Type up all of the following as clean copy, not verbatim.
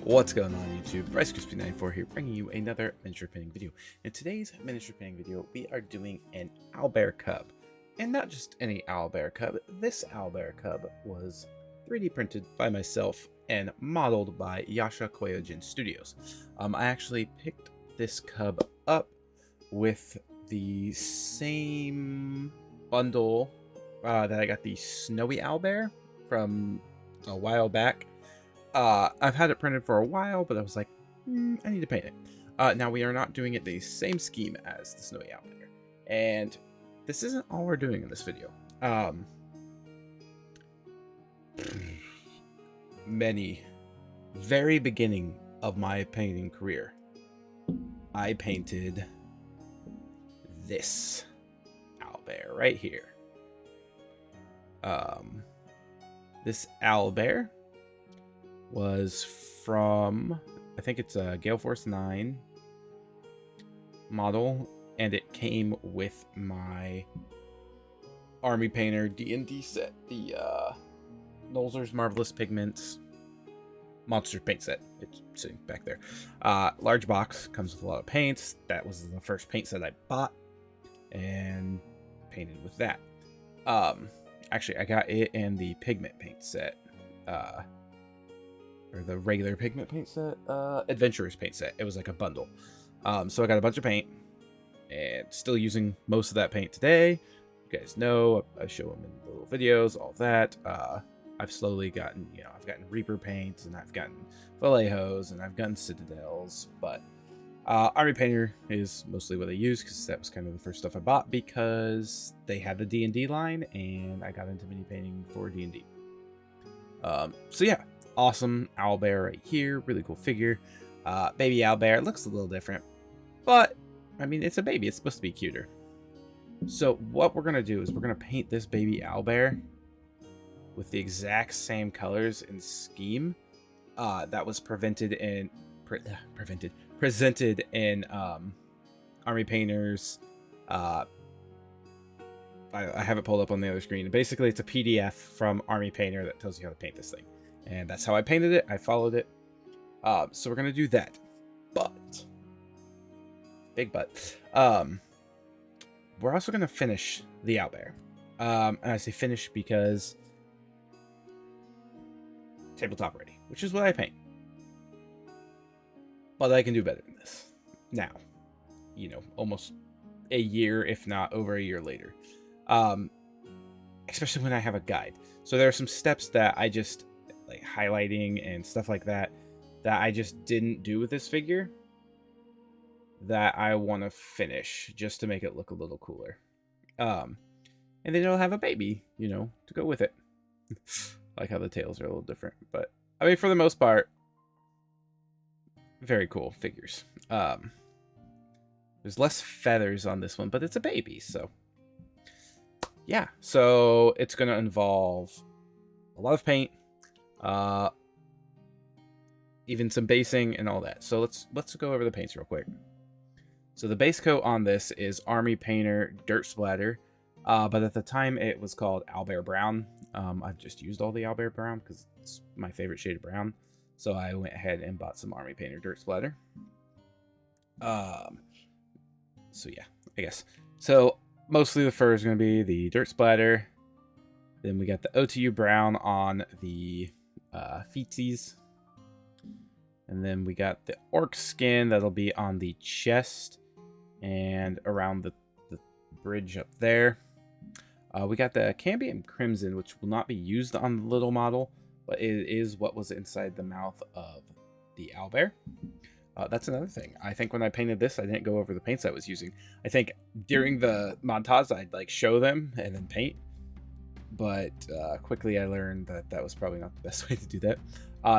What's going on YouTube? BryceCrispy94 here, bringing you another miniature painting video. In today's miniature painting video, we are doing an Owlbear Cub. And not just any Owlbear Cub. This Owlbear Cub was 3D printed by myself and modeled by Yasha Koyojin Studios. I actually picked this cub up with the same bundle that I got the Snowy Owlbear from a while back. I've had it printed for a while, but I was like, I need to paint it. Now, we are not doing it the same scheme as the Snowy Owlbear. And this isn't all we're doing in this video. Very beginning of my painting career, I painted this owlbear right here. This owlbear was from, I think it's a Gale Force 9 model, and it came with my Army Painter D&D set, the Nolzur's Marvelous Pigments Monster Paint set. It's sitting back there. Large box, comes with a lot of paints. That was the first paint set I bought and painted with that. Actually, I got it and the pigment paint set. Or the regular pigment paint set, adventurers paint set. It was like a bundle. So I got a bunch of paint and still using most of that paint today. You guys know, I show them in the little videos, all that. I've slowly gotten, I've gotten Reaper paints, and I've gotten Vallejos, and I've gotten Citadels, but Army Painter is mostly what I use, because that was kind of the first stuff I bought, because they had the D&D line, and I got into mini painting for D&D. So yeah, awesome owlbear right here, really cool figure. Baby owlbear, looks a little different, but I mean, it's a baby, it's supposed to be cuter. So what we're gonna do is we're gonna paint this baby owlbear with the exact same colors and scheme that was presented in Army Painter's. I have it pulled up on the other screen. Basically, it's a PDF from Army Painter that tells you how to paint this thing. And that's how I painted it. I followed it. So we're going to do that. But, big but, we're also going to finish the owlbear. And I say finish because tabletop ready, which is what I paint. But I can do better than this. Now, almost a year, if not over a year later. Especially when I have a guide. So there are some steps that I just, like highlighting and stuff like that, that I just didn't do with this figure, that I want to finish just to make it look a little cooler. And then it'll have a baby, to go with it. Like how the tails are a little different, but I mean, for the most part, very cool figures. There's less feathers on this one, but it's a baby, so yeah. So it's going to involve a lot of paint, even some basing and all that. So let's go over the paints real quick. So the base coat on this is Army Painter Dirt Splatter, but at the time it was called Owlbear Brown. I've just used all the Owlbear Brown because it's my favorite shade of brown. So I went ahead and bought some Army Painter Dirt Splatter. So yeah, I guess. So mostly the fur is going to be the Dirt Splatter. Then we got the OTU Brown on the feetsies. And then we got the Orc Skin that'll be on the chest and around the bridge up there. We got the Cambium Crimson, which will not be used on the little model, but it is what was inside the mouth of the owlbear. That's another thing. I think when I painted this, I didn't go over the paints I was using. I think during the montage, I'd like show them and then paint. But quickly I learned that that was probably not the best way to do that.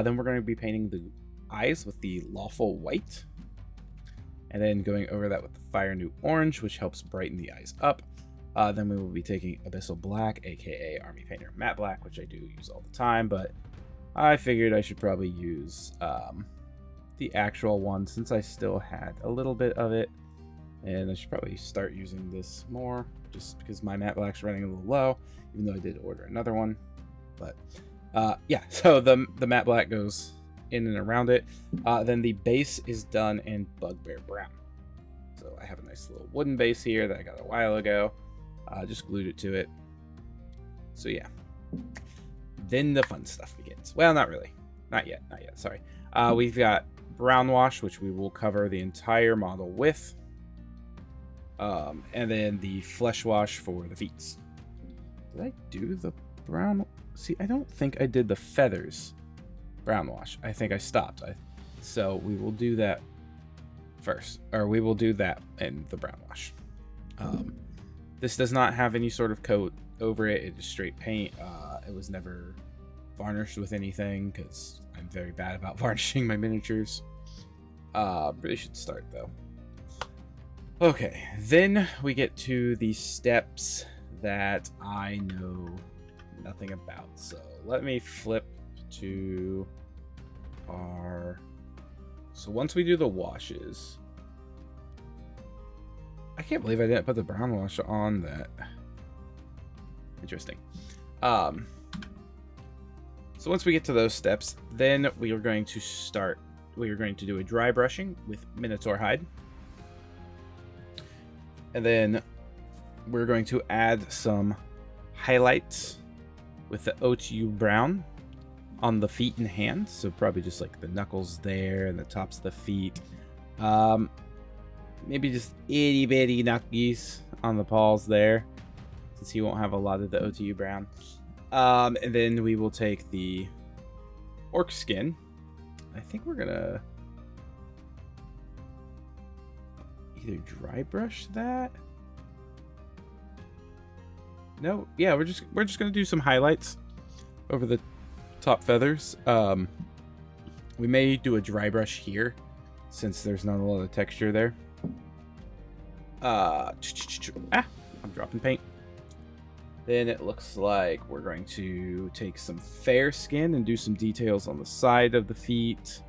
Then we're going to be painting the eyes with the Lawful White. And then going over that with the Fire New Orange, which helps brighten the eyes up. Then we will be taking Abyssal Black, aka Army Painter Matte Black, which I do use all the time, but I figured I should probably use the actual one since I still had a little bit of it. And I should probably start using this more, just because my matte black's running a little low, even though I did order another one. But yeah, so the matte black goes in and around it. Then the base is done in Bugbear Brown. So I have a nice little wooden base here that I got a while ago. Just glued it to it. So yeah. Then the fun stuff begins. Well, not really. Not yet. Not yet. Sorry. We've got brown wash, which we will cover the entire model with. And then the flesh wash for the feet. Did I do the brown? See, I don't think I did the feathers brown wash. I think I stopped. So we will do that first. Or we will do that in the brown wash. This does not have any sort of coat over it. It is straight paint. It was never varnished with anything because I'm very bad about varnishing my miniatures. Really should start though. Okay, then we get to the steps that I know nothing about. So let me flip to our... So once we do the washes... I can't believe I didn't put the brown wash on that. Interesting. So once we get to those steps, then we are going to start. We are going to do a dry brushing with Minotaur hide. And then we're going to add some highlights with the OTU brown on the feet and hands. So probably just like the knuckles there and the tops of the feet. Maybe just itty bitty knuckles on the paws there, since he won't have a lot of the OTU brown. And then we will take the orc skin. I think we're gonna either dry brush that. No, yeah, we're just gonna do some highlights over the top feathers. We may do a dry brush here, since there's not a lot of texture there. I'm dropping paint. Then it looks like we're going to take some fair skin and do some details on the side of the feet.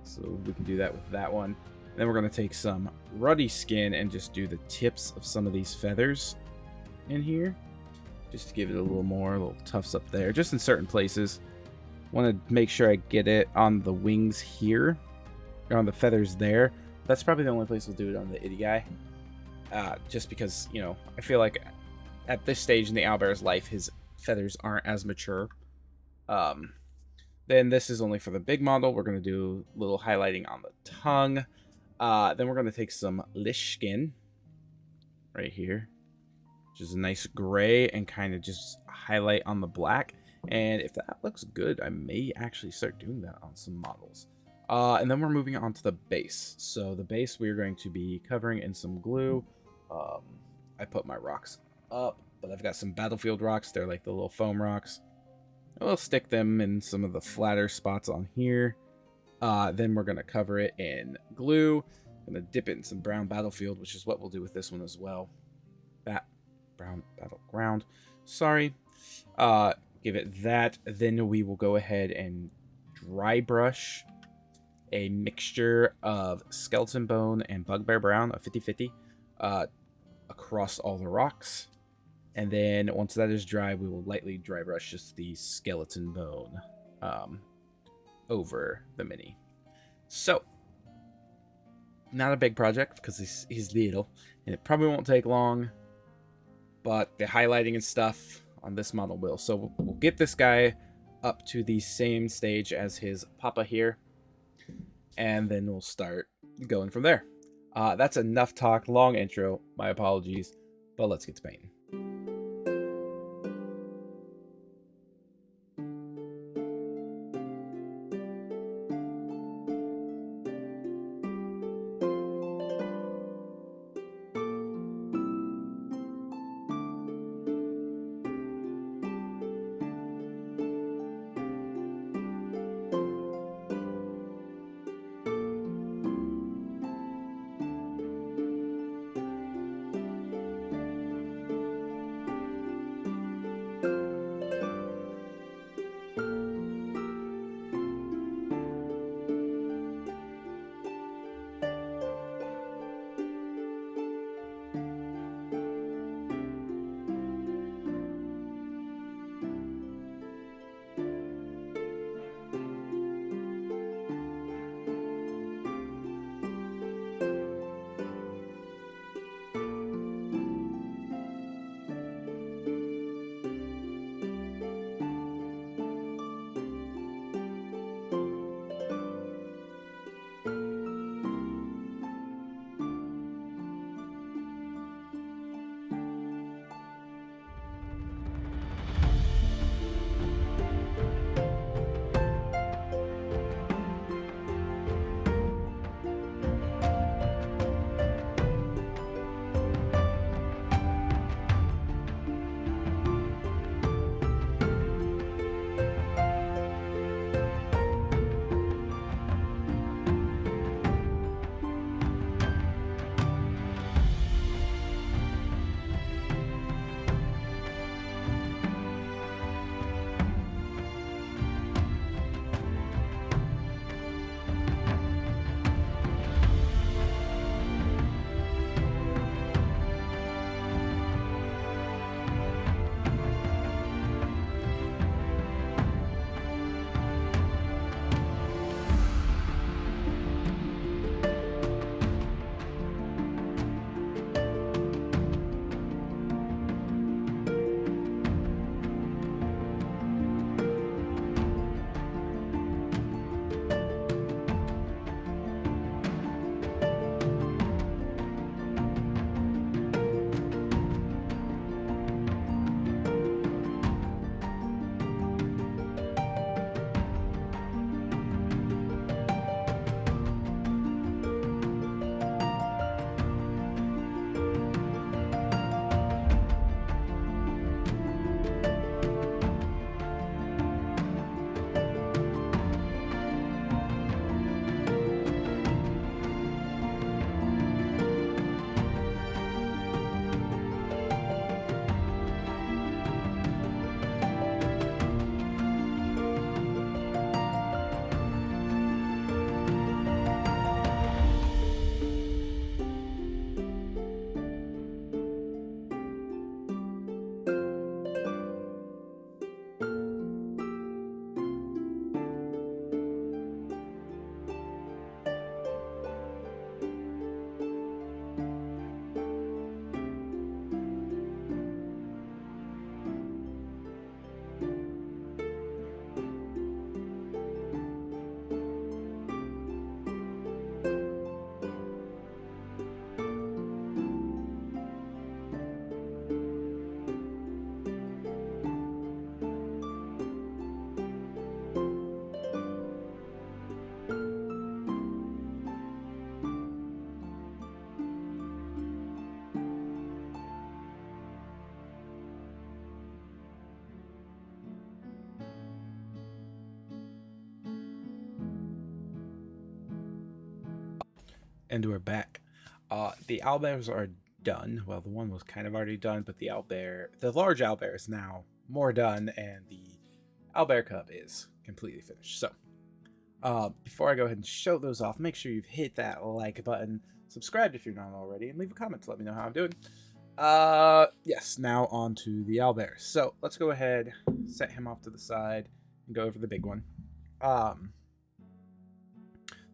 So we can do that with that one. And then we're going to take some ruddy skin and just do the tips of some of these feathers in here. Just to give it a little tufts up there, just in certain places. Want to make sure I get it on the wings here, or on the feathers there. That's probably the only place we'll do it on the itty guy. Just because, you know, I feel like at this stage in the owlbear's life, his feathers aren't as mature. Then this is only for the big model. We're going to do a little highlighting on the tongue. Then we're going to take some lish skin right here, which is a nice gray, and kind of just highlight on the black. And if that looks good, I may actually start doing that on some models. And then we're moving on to the base. So the base we're going to be covering in some glue. I put my rocks up, but I've got some battlefield rocks. They're like the little foam rocks. We'll stick them in some of the flatter spots on here. Then we're going to cover it in glue. I'm going to dip it in some brown battlefield, which is what we'll do with this one as well. Brown battleground. Sorry. Give it that. Then we will go ahead and dry brush a mixture of skeleton bone and bugbear brown, a 50-50, across all the rocks. And then once that is dry, we will lightly dry brush just the skeleton bone over the mini. So, not a big project because he's little, and it probably won't take long, but the highlighting and stuff on this model will. So we'll get this guy up to the same stage as his papa here, and then we'll start going from there. That's enough talk. Long intro. My apologies, but let's get to painting. And we're back. The owlbears are done. Well, the one was kind of already done, but the large owlbear is now more done, and the Owlbear Cub is completely finished. So, before I go ahead and show those off, make sure you've hit that like button, subscribe if you're not already, and leave a comment to let me know how I'm doing. Yes, now on to the owlbear. So, let's go ahead, set him off to the side, and go over the big one.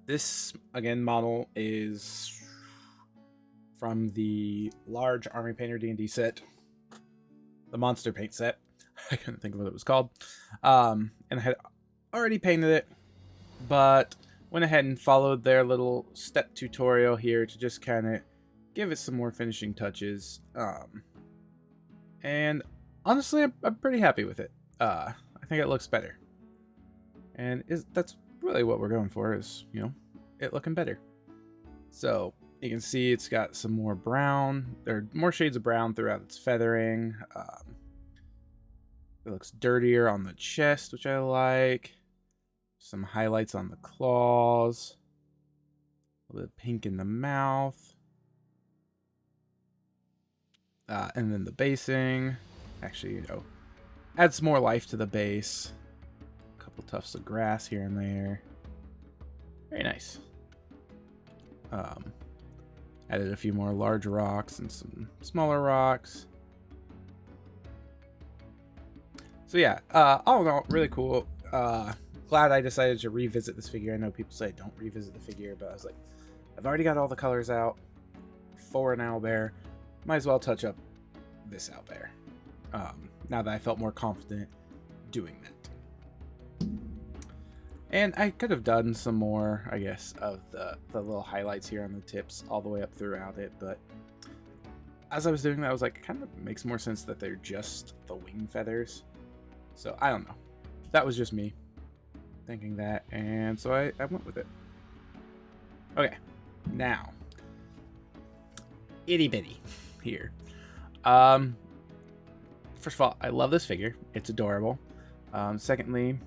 This, again, model is from the large Army Painter D&D set, the Monster Paint set. I couldn't think of what it was called. And I had already painted it, but went ahead and followed their little step tutorial here to just kind of give it some more finishing touches. And honestly, I'm pretty happy with it. I think it looks better. And that's really what we're going for, is, you know, it looking better. So you can see it's got some more brown. There are more shades of brown throughout its feathering. It looks dirtier on the chest, which I like. Some highlights on the claws. A little bit of pink in the mouth. And then the basing. Actually, you know, adds more life to the base. A couple tufts of grass here and there. Very nice. Added a few more large rocks and some smaller rocks. So yeah, all in all, really cool. Glad I decided to revisit this figure. I know people say don't revisit the figure, but I was like, I've already got all the colors out for an owlbear. Might as well touch up this owlbear. Now that I felt more confident doing that. And I could have done some more, I guess, of the little highlights here on the tips all the way up throughout it, but as I was doing that, I was like, it kind of makes more sense that they're just the wing feathers. So, I don't know. That was just me thinking that, and so I went with it. Okay, now, itty bitty here. First of all, I love this figure. It's adorable. Secondly,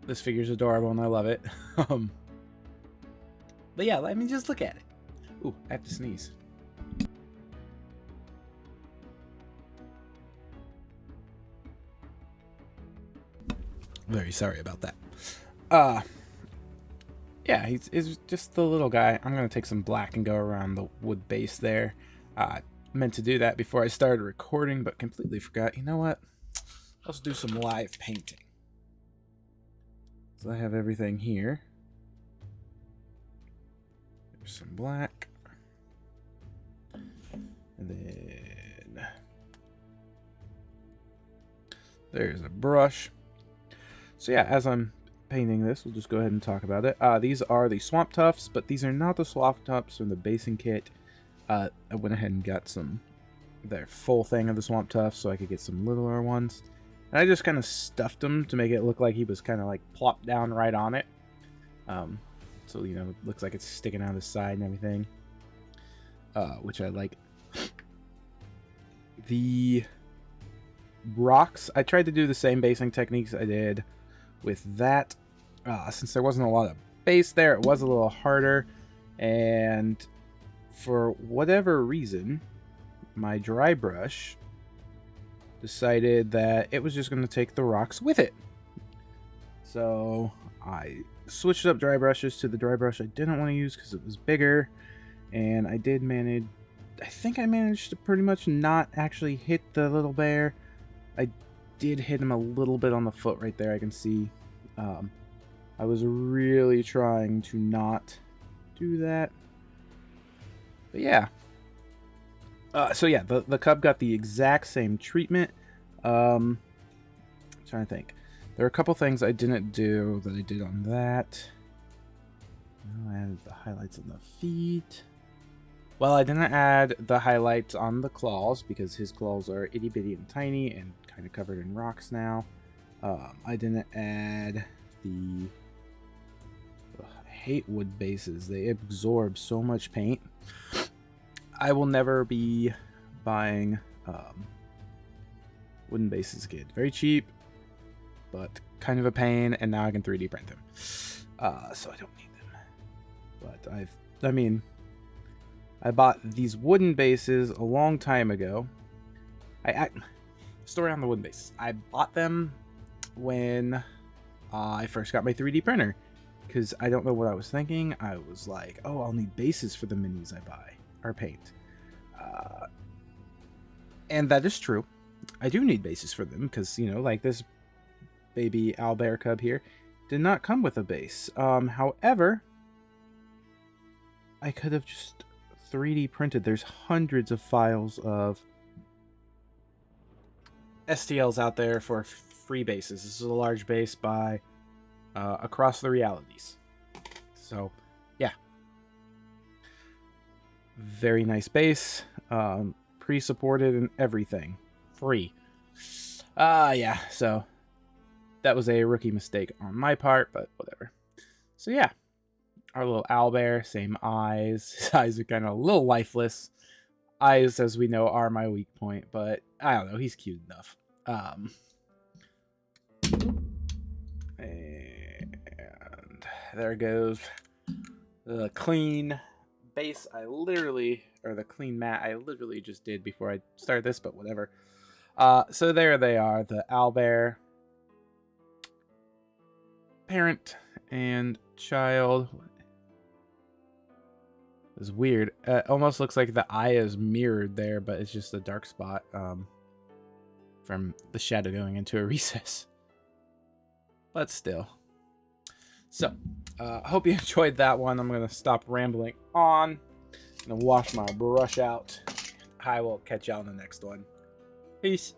this figure's adorable and I love it. But yeah, I mean, just look at it. Ooh, I have to sneeze. Very sorry about that. Yeah, he's just the little guy. I'm gonna take some black and go around the wood base there. Meant to do that before I started recording, but completely forgot. You know what? Let's do some live painting. So I have everything here. There's some black. And then there's a brush. So yeah, as I'm painting this, we'll just go ahead and talk about it. These are the swamp tufts, but these are not the swamp tufts from the basing kit. I went ahead and got their full thing of the swamp tufts so I could get some littler ones. And I just kind of stuffed him to make it look like he was kind of like plopped down right on it. So, you know, it looks like it's sticking out of the side and everything. Which I like. The rocks, I tried to do the same basing techniques I did with that. Since there wasn't a lot of base there, it was a little harder. And for whatever reason, my dry brush decided that it was just going to take the rocks with it. So I switched up dry brushes to the dry brush I didn't want to use because it was bigger, and I think I managed to pretty much not actually hit the little bear. I did hit him a little bit on the foot right there, I can see. I was really trying to not do that. But yeah. So yeah, the cub got the exact same treatment. I'm trying to think. There are a couple things I didn't do that I did on that. I added the highlights on the feet. Well, I didn't add the highlights on the claws because his claws are itty bitty and tiny and kind of covered in rocks now. I didn't add the... I hate wood bases. They absorb so much paint. I will never be buying wooden bases again. Very cheap, but kind of a pain, and now I can 3D print them. So I don't need them. But I mean, I bought these wooden bases a long time ago. Story on the wooden bases. I bought them when I first got my 3D printer, because I don't know what I was thinking. I was like, oh, I'll need bases for the minis I buy or paint. And that is true. I do need bases for them because, you know, like this baby Owlbear Cub here did not come with a base. However, I could have just 3D printed. There's hundreds of files of STLs out there for free bases. This is a large base by Across the Realities. So, yeah. Very nice base. Pre-supported and everything. Free. Yeah, so that was a rookie mistake on my part, but whatever. So, yeah. Our little owlbear, same eyes. His eyes are kind of a little lifeless. Eyes, as we know, are my weak point, but I don't know. He's cute enough. And there goes the clean base the clean mat I literally just did before I started this, but whatever. So there they are, the owlbear, parent and child. It's weird. Almost looks like the eye is mirrored there, but it's just a dark spot from the shadow going into a recess. But still. So, hope you enjoyed that one. I'm going to stop rambling on. I'm going to wash my brush out. I will catch you on the next one. Peace.